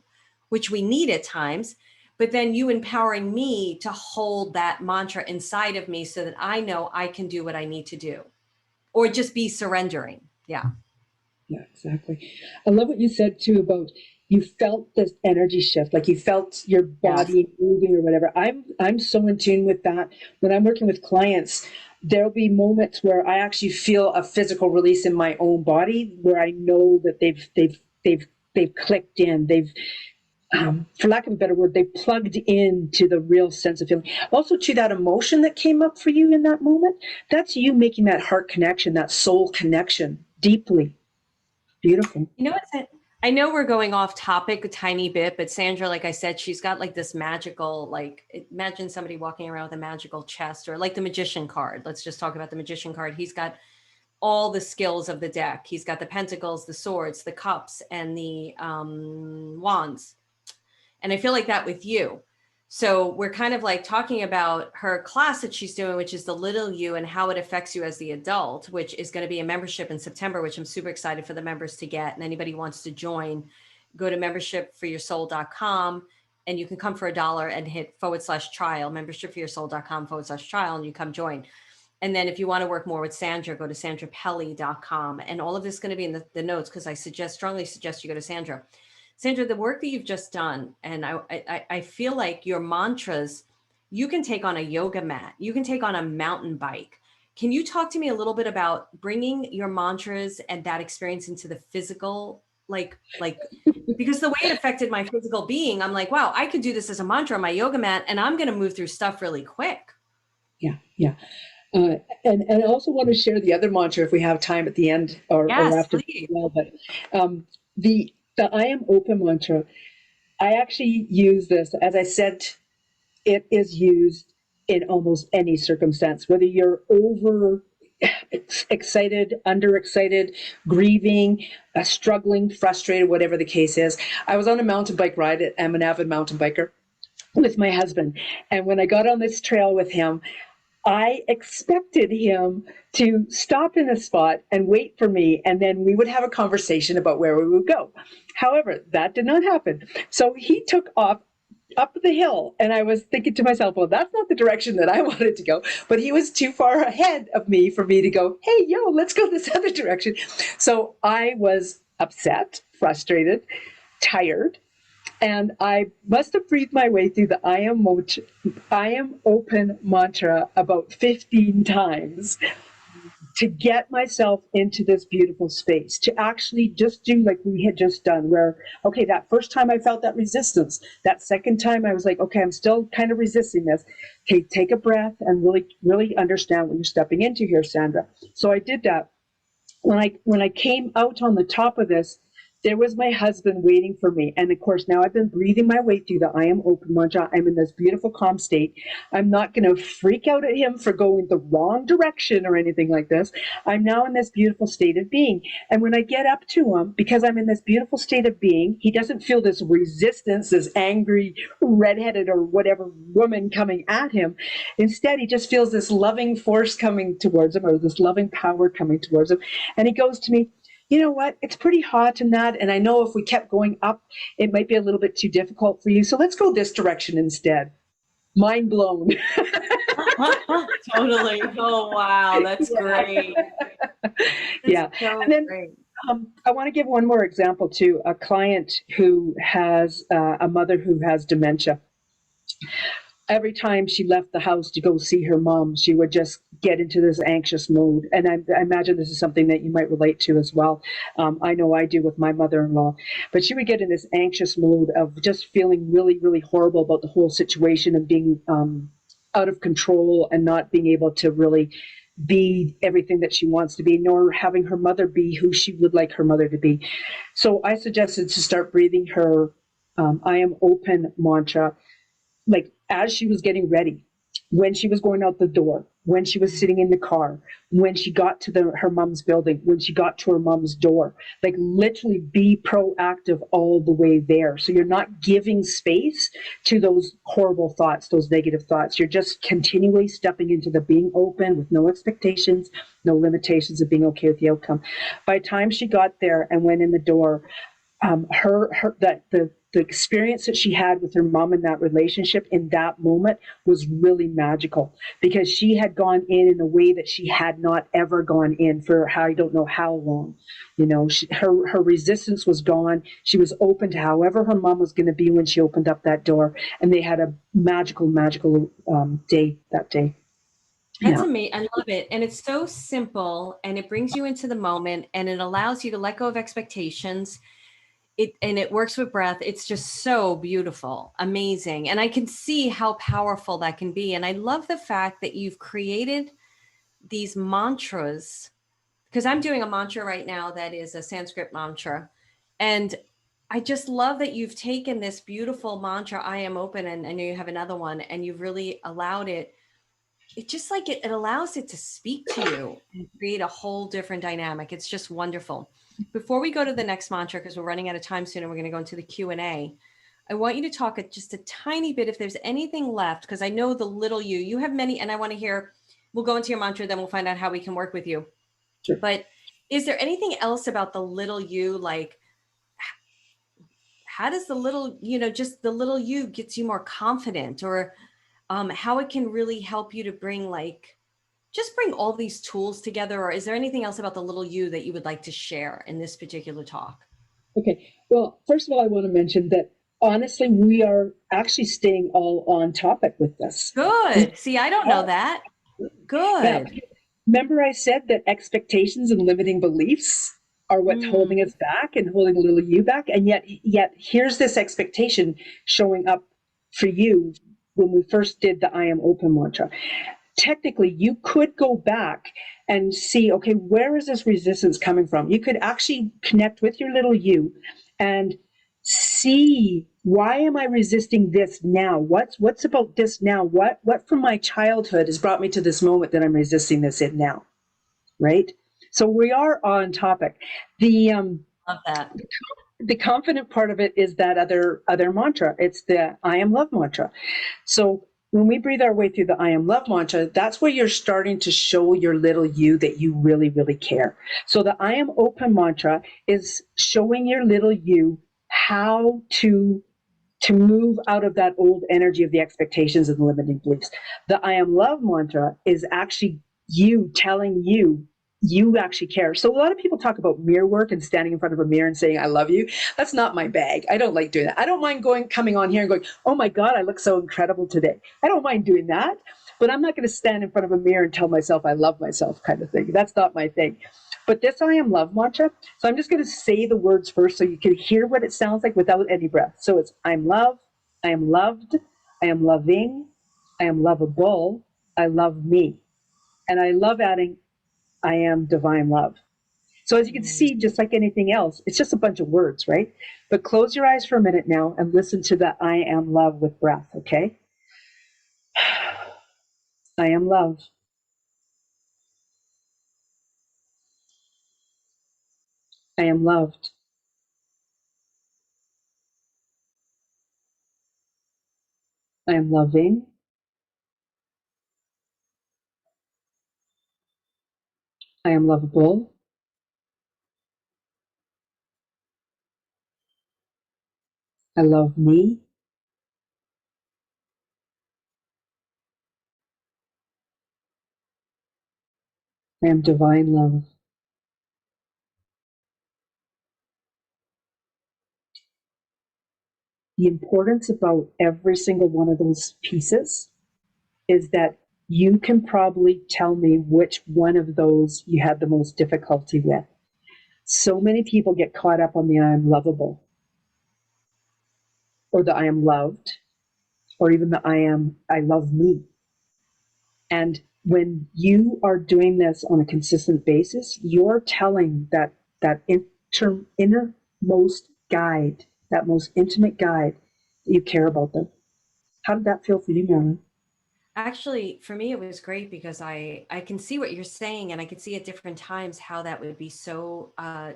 which we need at times, but then you empowering me to hold that mantra inside of me so that I know I can do what I need to do, or just be surrendering. Yeah. Yeah, exactly. I love what you said too about you felt this energy shift, like you felt your Yes. body moving or whatever. I'm so in tune with that. When I'm working with clients, there'll be moments where I actually feel a physical release in my own body where I know that they've clicked in. They've for lack of a better word, they plugged into the real sense of feeling. Also, to that emotion that came up for you in that moment, that's you making that heart connection, that soul connection deeply. Beautiful. I know we're going off topic a tiny bit, but Sandra, like I said, she's got like this magical, like, imagine somebody walking around with a magical chest, or like the magician card. Let's just talk about the magician card. He's got all the skills of the deck. He's got the pentacles, the swords, the cups, and the wands. And I feel like that with you. So we're kind of like talking about her class that she's doing, which is the little you, and how it affects you as the adult, which is going to be a membership in September, which I'm super excited for the members to get. And anybody who wants to join, go to membershipforyoursoul.com, and you can come for $1 and hit /trial, membershipforyoursoul.com /trial, and you come join. And then if you want to work more with Sandra, go to sandrapelley.com. And all of this is going to be in the notes, because I strongly suggest you go to Sandra. Sandra, the work that you've just done, and I feel like your mantras, you can take on a yoga mat, you can take on a mountain bike. Can you talk to me a little bit about bringing your mantras and that experience into the physical, like, because the way it affected my physical being, I'm like, wow, I could do this as a mantra on my yoga mat, and I'm going to move through stuff really quick. Yeah, yeah. And I also want to share the other mantra if we have time at the end or Yes, after. please. Well, but the I am open mantra, I actually use this, as I said, it is used in almost any circumstance, whether you're over excited, underexcited, grieving, struggling, frustrated, whatever the case is. I was on a mountain bike ride. I'm an avid mountain biker with my husband. And when I got on this trail with him, I expected him to stop in a spot and wait for me, and then we would have a conversation about where we would go. However, that did not happen. So he took off up the hill, and I was thinking to myself, well, that's not the direction that I wanted to go. But he was too far ahead of me for me to go, hey, yo, let's go this other direction. So I was upset, frustrated, tired, and I must have breathed my way through the I am open mantra about 15 times. to get myself into this beautiful space, to actually just do like we had just done, where, okay, that first time I felt that resistance, that second time I was like, okay, I'm still kind of resisting this. Okay, take a breath and really, really understand what you're stepping into here, Sandra. So I did that. When I came out on the top of this, there was my husband waiting for me. And of course, now I've been breathing my way through the I am open mantra. I'm in this beautiful calm state. I'm not going to freak out at him for going the wrong direction or anything like this. I'm now in this beautiful state of being. And when I get up to him, because I'm in this beautiful state of being, he doesn't feel this resistance, this angry redheaded or whatever woman coming at him. Instead, he just feels this loving force coming towards him, or this loving power coming towards him. And he goes to me, you know what? It's pretty hot in that. And I know if we kept going up, it might be a little bit too difficult for you. So let's go this direction instead. Mind blown. Totally. Oh, wow. That's great. Yeah. So and then great. I want to give one more example too. A client who has a mother who has dementia. Every time she left the house to go see her mom, she would just get into this anxious mode. And I imagine this is something that you might relate to as well. I know I do with my mother-in-law. But she would get in this anxious mode of just feeling really, really horrible about the whole situation and being out of control and not being able to really be everything that she wants to be, nor having her mother be who she would like her mother to be. So I suggested to start breathing her I am open mantra, like as she was getting ready, when she was going out the door, when she was sitting in the car, when she got to her mom's building, when she got to her mom's door, like literally be proactive all the way there. So you're not giving space to those horrible thoughts, those negative thoughts. You're just continually stepping into the being open with no expectations, no limitations, of being okay with the outcome. By the time she got there and went in the door, the experience that she had with her mom in that relationship in that moment was really magical, because she had gone in a way that she had not ever gone in for I don't know how long. You know, her resistance was gone. She was open to however her mom was going to be when she opened up that door, and they had a magical day that day. That's Yeah. amazing. I love it. And it's so simple, and it brings you into the moment, and it allows you to let go of expectations. It works with breath. It's just so beautiful, amazing. And I can see how powerful that can be. And I love the fact that you've created these mantras, because I'm doing a mantra right now that is a Sanskrit mantra. And I just love that you've taken this beautiful mantra, I am open, and I know you have another one, and you've really allowed it. It just like it allows it to speak to you and create a whole different dynamic. It's just wonderful. Before we go to the next mantra, because we're running out of time soon and we're going to go into the Q&A, I want you to talk just a tiny bit, if there's anything left, because I know the little you have many, and I want to hear, we'll go into your mantra, then we'll find out how we can work with you. Sure. But is there anything else about the little you, like how does the little, just the little you gets you more confident, or how it can really help you to bring bring all these tools together? Or is there anything else about the little you that you would like to share in this particular talk? Okay. Well, first of all, I want to mention that honestly, we are actually staying all on topic with this. Good. See, I don't know that. Good. Yeah. Remember I said that expectations and limiting beliefs are what's holding us back and holding a little you back. And yet here's this expectation showing up for you when we first did the I am open mantra. Technically, you could go back and see, okay, where is this resistance coming from? You could actually connect with your little you and see, why am I resisting this now? What's about this now? What from my childhood has brought me to this moment that I'm resisting this in now, right? So we are on topic. Love that. The confident part of it is that other mantra. It's the I am love mantra. So when we breathe our way through the I am love mantra, that's where you're starting to show your little you that you really, really care. So the I am open mantra is showing your little you how to move out of that old energy of the expectations and the limiting beliefs. The I am love mantra is actually you telling you actually care. So a lot of people talk about mirror work and standing in front of a mirror and saying, I love you. That's not my bag. I don't like doing that. I don't mind coming on here and going, oh my God, I look so incredible today. I don't mind doing that. but I'm not going to stand in front of a mirror and tell myself I love myself kind of thing. That's not my thing. But this I am love mantra, so I'm just going to say the words first so you can hear what it sounds like without any breath. So it's I'm love, I am loved, I am loving, I am lovable, I love me. And I love adding I am divine love. So as you can see, just like anything else, it's just a bunch of words, right? But close your eyes for a minute now and listen to the I am love with breath, okay? I am love. I am loved. I am loving. I am lovable. I love me. I am divine love. The importance about every single one of those pieces is that you can probably tell me which one of those you had the most difficulty with. So many people get caught up on the I am lovable, or the I am loved, or even the I love me. And when you are doing this on a consistent basis, you're telling that innermost guide, that most intimate guide, that you care about them. How did that feel for you, Marilyn? Actually, for me, it was great because I can see what you're saying, and I could see at different times how that would be so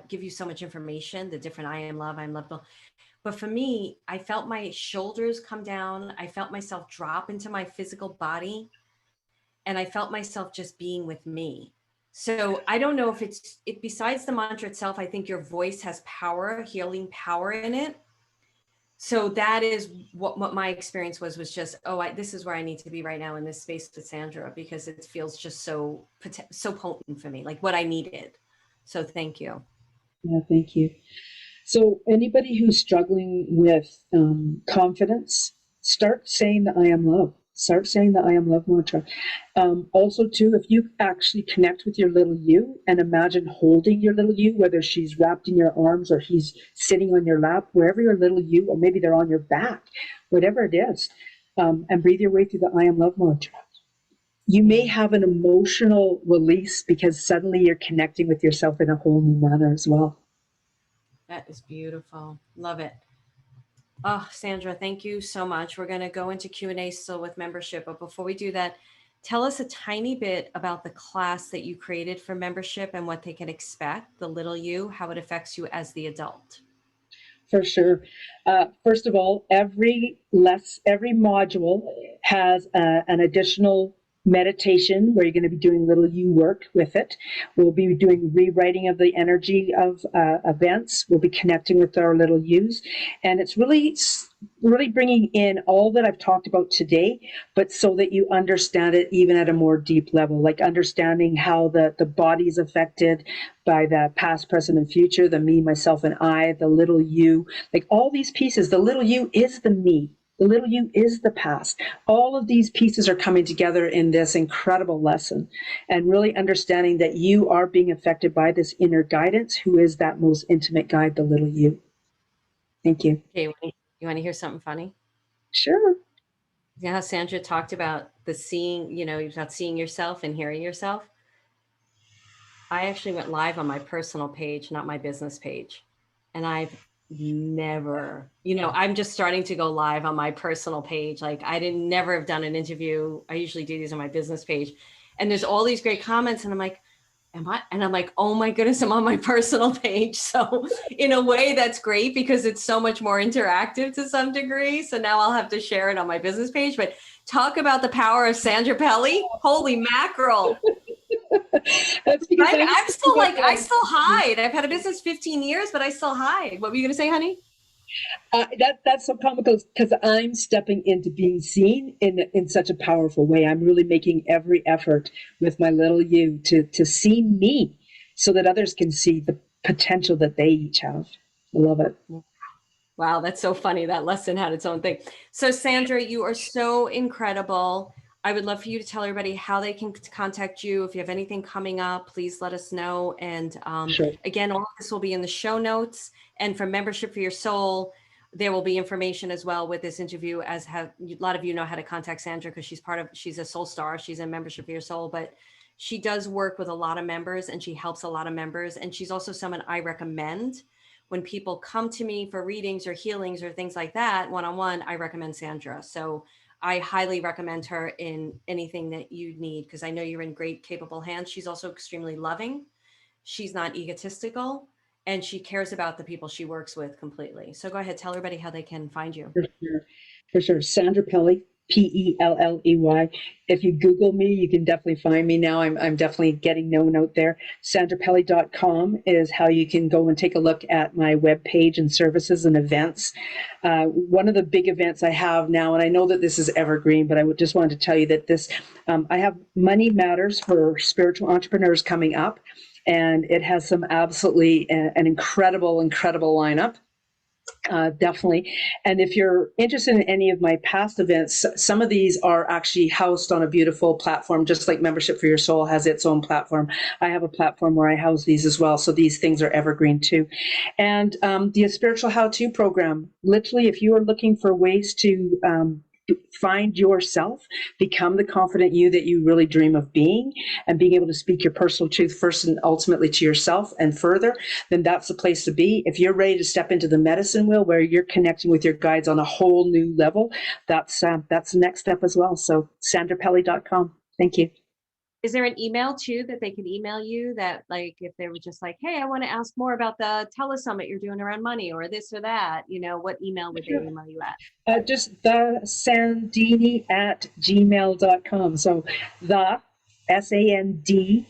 give you so much information. The different I am love, I'm lovable. But for me, I felt my shoulders come down. I felt myself drop into my physical body, and I felt myself just being with me. So I don't know if it besides the mantra itself. I think your voice has power, healing power in it. So that is what my experience was just, this is where I need to be right now in this space with Sandra, because it feels just so potent for me, like what I needed. So thank you. Yeah, thank you. So anybody who's struggling with confidence, start saying the I am love. Start saying the I am love mantra. Also, too, if you actually connect with your little you and imagine holding your little you, whether she's wrapped in your arms or he's sitting on your lap, wherever your little you, or maybe they're on your back, whatever it is, and breathe your way through the I am love mantra. You may have an emotional release because suddenly you're connecting with yourself in a whole new manner as well. That is beautiful. Love it. Oh, Sandra, thank you so much. We're going to go into Q&A still with membership. But before we do that, tell us a tiny bit about the class that you created for membership and what they can expect, the little you, how it affects you as the adult. For sure. First of all, every module has an additional meditation where you're going to be doing little you work with it. We'll be doing rewriting of the energy of events. We'll be connecting with our little yous, and it's really bringing in all that I've talked about today, but so that you understand it even at a more deep level, like understanding how the body is affected by the past, present, and future, the me, myself, and I, the little you, like all these pieces. The little you is the me. The little you is the past. All of these pieces are coming together in this incredible lesson, and really understanding that you are being affected by this inner guidance, who is that most intimate guide, the little you. Thank you. Okay, you want to hear something funny? Sure. Yeah, how Sandra talked about the seeing, about seeing yourself and hearing yourself. I actually went live on my personal page, not my business page. And I've never, I'm just starting to go live on my personal page. Like I didn't never have done an interview. I usually do these on my business page. And there's all these great comments. And I'm like, and I'm like, oh my goodness, I'm on my personal page. So in a way that's great because it's so much more interactive to some degree. So now I'll have to share it on my business page, but talk about the power of Sandra Pelley. Holy mackerel. That's because I'm still like, I still hide. I've had a business 15 years, but I still hide. What were you going to say, honey? That's so comical because I'm stepping into being seen in such a powerful way. I'm really making every effort with my little you to see me so that others can see the potential that they each have. I love it. Wow, that's so funny. That lesson had its own thing. So Sandra, you are so incredible. I would love for you to tell everybody how they can contact you. If you have anything coming up, please let us know. And Sure. again, all of this will be in the show notes. And for Membership for Your Soul, there will be information as well with this interview, as have a lot of you know how to contact Sandra, because she's a Soul Star. She's in Membership for Your Soul, but she does work with a lot of members and she helps a lot of members. And she's also someone I recommend when people come to me for readings or healings or things like that, one-on-one. I recommend Sandra. So I highly recommend her in anything that you need, because I know you're in great, capable hands. She's also extremely loving. She's not egotistical, and she cares about the people she works with completely. So go ahead, tell everybody how they can find you. For sure. For sure. Sandra Pelley, Pelley. If you Google me, you can definitely find me now. I'm definitely getting known out there. SandraPelley.com is how you can go and take a look at my webpage and services and events. One of the big events I have now, and I know that this is evergreen, but I just wanted to tell you that I have Money Matters for Spiritual Entrepreneurs coming up, and it has some absolutely an incredible lineup. Definitely. And if you're interested in any of my past events, some of these are actually housed on a beautiful platform, just like Membership for Your Soul has its own platform. I have a platform where I house these as well. So these things are evergreen too. And the Spiritual How-To program, literally, if you are looking for ways to find yourself, become the confident you that you really dream of being, and being able to speak your personal truth first and ultimately to yourself and further, then that's the place to be. If you're ready to step into the medicine wheel where you're connecting with your guides on a whole new level, that's the next step as well. So sandrapelley.com. Thank you. Is there an email too that they could email you, that like if they were just like, hey, I want to ask more about the telesummit you're doing around money or this or that, what email would they email you at? Just the Sandini@gmail.com. So the SANDINI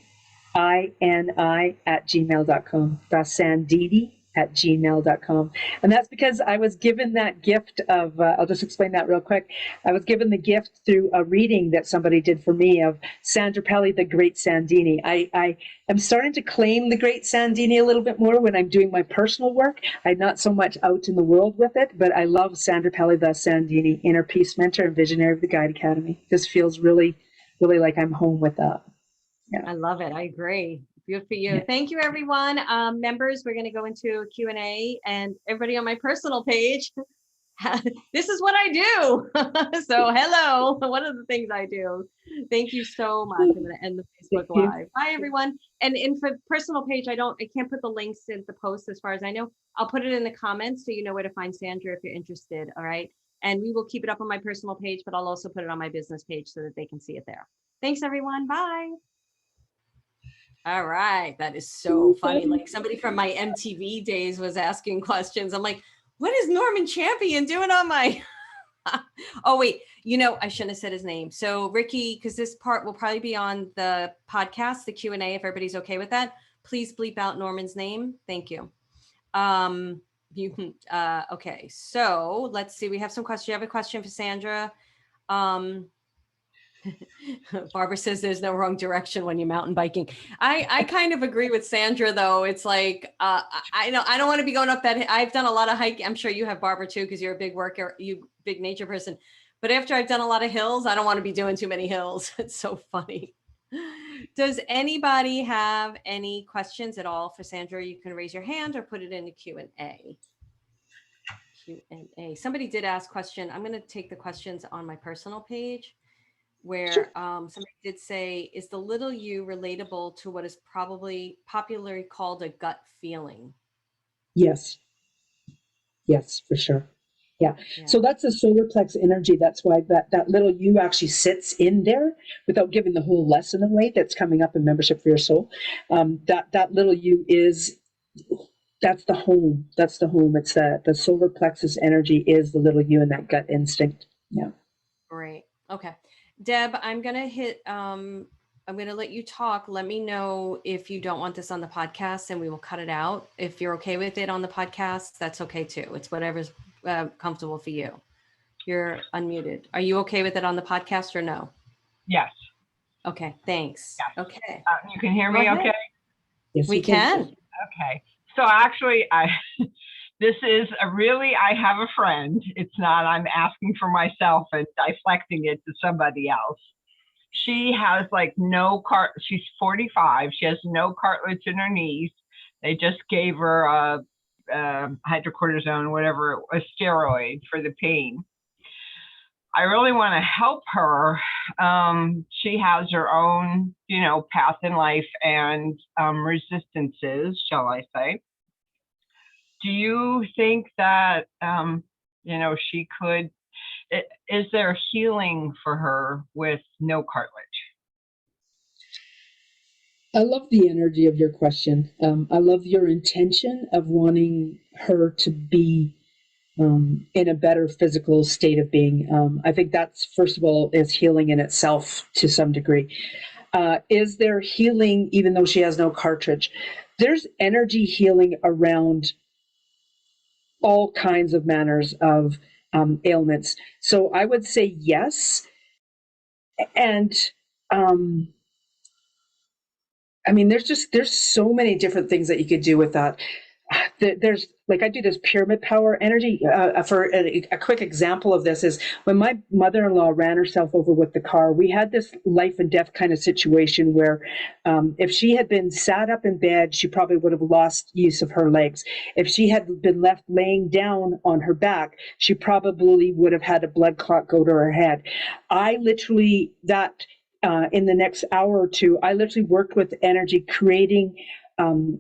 @gmail.com. The Sandini@gmail.com. And that's because I was given that gift of, I'll just explain that real quick. I was given the gift through a reading that somebody did for me of Sandra Pelley, the Great Sandini. I am starting to claim the Great Sandini a little bit more when I'm doing my personal work. I'm not so much out in the world with it, but I love Sandra Pelley, the Sandini, Inner Peace Mentor and Visionary of the Guide Academy. This feels really, really like I'm home with that. Yeah. I love it. I agree. Good for you. Yeah. Thank you, everyone. Members, we're going to go into a Q&A, and everybody on my personal page, this is what I do. So hello, one of the things I do. Thank you so much. I'm going to end the Facebook Live. Bye, everyone. And for personal page, I can't put the links in the post as far as I know. I'll put it in the comments so you know where to find Sandra if you're interested. All right. And we will keep it up on my personal page, but I'll also put it on my business page so that they can see it there. Thanks, everyone. Bye. All right. That is so funny. Like somebody from my MTV days was asking questions. I'm like, what is Norman Champion doing on my... Oh, wait, I shouldn't have said his name. So Ricky, because this part will probably be on the podcast, the Q&A, if everybody's okay with that, please bleep out Norman's name. Thank you. Okay. So let's see. We have some questions. You have a question for Sandra? Barbara says there's no wrong direction when you're mountain biking. I kind of agree with Sandra, though. It's like, I don't want to be going up that. I've done a lot of hiking. I'm sure you have, Barbara, too, because you're a big worker, big nature person. But after I've done a lot of hills, I don't want to be doing too many hills. It's so funny. Does anybody have any questions at all for Sandra? You can raise your hand or put it in the Q&A. Q&A. Somebody did ask a question. I'm going to take the questions on my personal page, where Sure. Somebody did say, is the little you relatable to what is probably popularly called a gut feeling? Yes. Yes, for sure. Yeah. So that's the solar plex energy. That's why that little you actually sits in there without giving the whole lesson away that's coming up in Membership for Your Soul. That little you that's the home. That's the home. It's the solar plexus energy is the little you and that gut instinct. Yeah. Great. Okay. Deb, I'm going to let you talk. Let me know if you don't want this on the podcast and we will cut it out. If you're okay with it on the podcast, that's okay too. It's whatever's comfortable for you. You're unmuted. Are you okay with it on the podcast or no? Yes. Okay. Thanks. Yes. Okay. You can hear me okay? Yes, we can. Okay. So actually, this is I have a friend. It's not, I'm asking for myself and deflecting it to somebody else. She has like she's 45. She has no cartilage in her knees. They just gave her a hydrocortisone, whatever, a steroid for the pain. I really want to help her. She has her own, path in life and resistances, shall I say. Do you think that, she could, is there healing for her with no cartilage? I love the energy of your question. I love your intention of wanting her to be in a better physical state of being. I think that's, first of all, is healing in itself to some degree. Is there healing even though she has no cartridge? There's energy healing around all kinds of manners of ailments. So I would say yes. And there's so many different things that you could do with that. There's like, I do this pyramid power energy. For a quick example of this is when my mother-in-law ran herself over with the car. We had this life and death kind of situation where if she had been sat up in bed, she probably would have lost use of her legs. If she had been left laying down on her back, she probably would have had a blood clot go to her head. I literally, in the next hour or two, I literally worked with energy, creating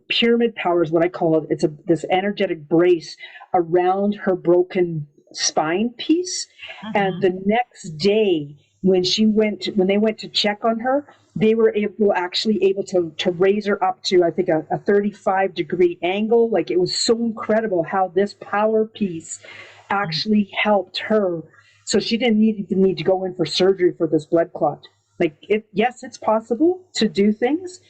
pyramid power is what I call it. It's this energetic brace around her broken spine piece. And the next day, when they went to check on her, they were able to raise her up to, I think, a 35-degree angle. Like, it was so incredible how this power piece actually helped her. So she didn't need to go in for surgery for this blood clot. Yes, it's possible to do things.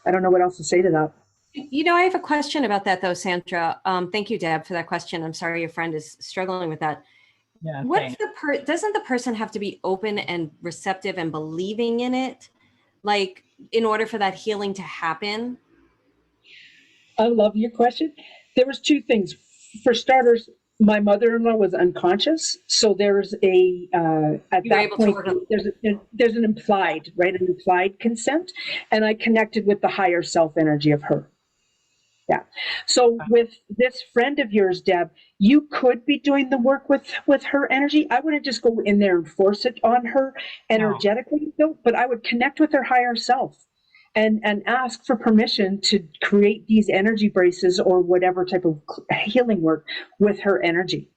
I don't know what else to say to that. I have a question about that, though, Sandra. Thank you, Deb, for that question. I'm sorry your friend is struggling with that. Yeah, what if doesn't the person have to be open and receptive and believing in it, like, in order for that healing to happen? I love your question. There was two things. For starters, my mother-in-law was unconscious, so there's at that point there's an implied consent, and I connected with the higher self energy of her. Yeah. So with this friend of yours, Deb, you could be doing the work with her energy. I wouldn't just go in there and force it on her energetically, but I would connect with her higher self and ask for permission to create these energy braces or whatever type of healing work with her energy.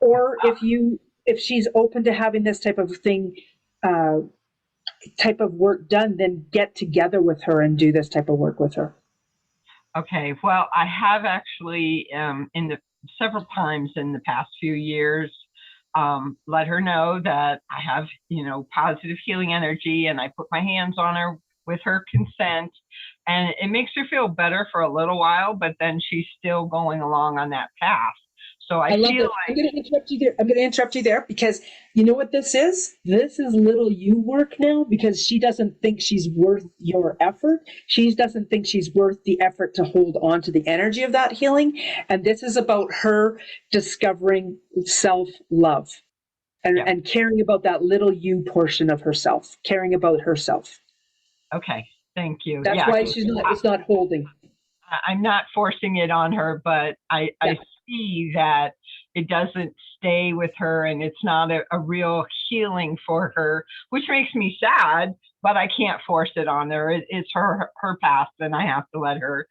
Or if she's open to having this type of thing, type of work done, then get together with her and do this type of work with her. Okay, well, I have actually several times in the past few years let her know that I have, positive healing energy, and I put my hands on her with her consent, and it makes her feel better for a little while, but then she's still going along on that path. So I feel like I'm going to interrupt you there because you know what this is? This is little you work now, because she doesn't think she's worth your effort. She doesn't think she's worth the effort to hold on to the energy of that healing. And this is about her discovering self-love and caring about that little you portion of herself, caring about herself. Okay, thank you. That's why it's not holding. I'm not forcing it on her, but I see that it doesn't stay with her, and it's not a real healing for her, which makes me sad, but I can't force it on her. It's her path, and I have to let her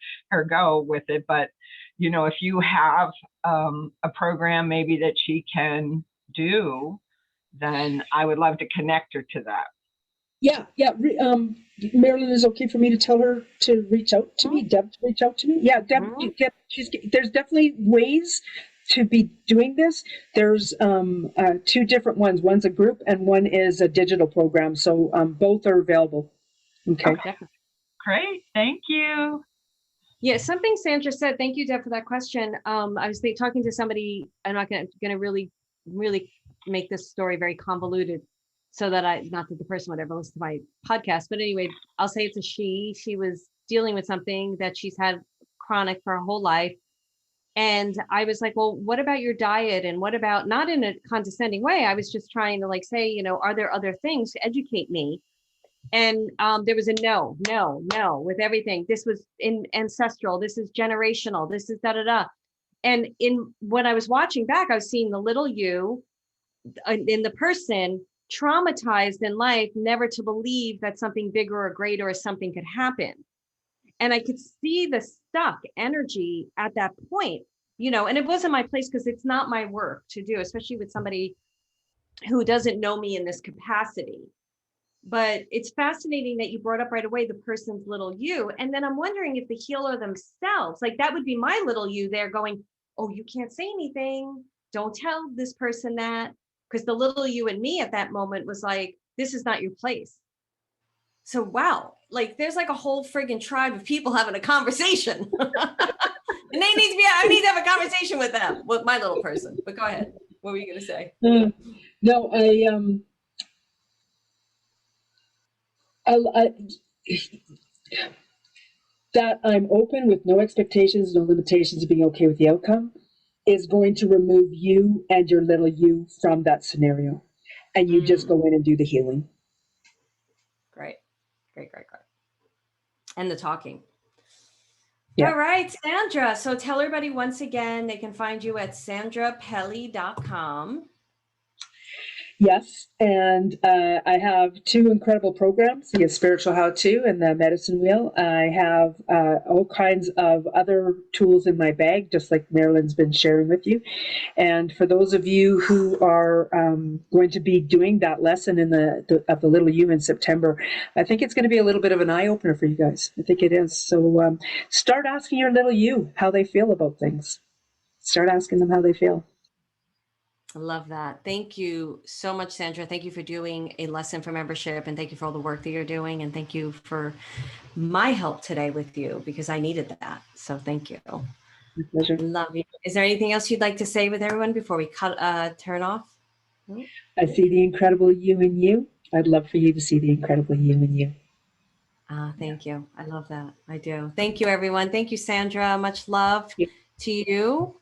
go with it. But, if you have a program maybe that she can do, then I would love to connect her to that. Yeah. Marilyn, is okay for me to tell her to reach out to me, Deb to reach out to me? Yeah, Deb, there's definitely ways to be doing this. There's two different ones. One's a group and one is a digital program. So both are available. Okay. Great. Thank you. Yeah, something Sandra said, thank you, Deb, for that question. I was talking to somebody, I'm not going to really make this story very convoluted, so that not that the person would ever listen to my podcast, but anyway, I'll say it's a she. She was dealing with something that she's had chronic for her whole life. And I was like, well, what about your diet? And what about, not in a condescending way, I was just trying to like say, are there other things to educate me? And there was a no, no, no with everything. This was ancestral. This is generational. This is da da da. And when I was watching back, I was seeing the little you in the person traumatized in life, never to believe that something bigger or greater or something could happen. And I could see the stuck energy at that point, and it wasn't my place because it's not my work to do, especially with somebody who doesn't know me in this capacity. But it's fascinating that you brought up right away the person's little you. And then I'm wondering if the healer themselves, like that would be my little you there going, oh, you can't say anything. Don't tell this person that. Because the little you and me at that moment was like, this is not your place. So, wow, like there's like a whole friggin' tribe of people having a conversation. And I need to have a conversation with them, with my little person. But go ahead. What were you going to say? No, that I'm open with no expectations, no limitations, of being okay with the outcome is going to remove you and your little you from that scenario. And you just go in and do the healing. Great. And the talking. Yeah. All right, Sandra. So tell everybody once again, they can find you at sandrapelley.com. Yes, and I have 2 incredible programs, the Spiritual How-To and the Medicine Wheel. I have all kinds of other tools in my bag, just like Marilyn's been sharing with you. And for those of you who are going to be doing that lesson of the little you in September, I think it's going to be a little bit of an eye-opener for you guys. I think it is. So start asking your little you how they feel about things. Start asking them how they feel. I love that. Thank you so much, Sandra. Thank you for doing a lesson for membership, and thank you for all the work that you're doing. And thank you for my help today with you, because I needed that. So thank you. My pleasure. Love you. Is there anything else you'd like to say with everyone before we turn off? I see the incredible you in you. I'd love for you to see the incredible you in you. Thank you. I love that. I do. Thank you, everyone. Thank you, Sandra. Much love to you.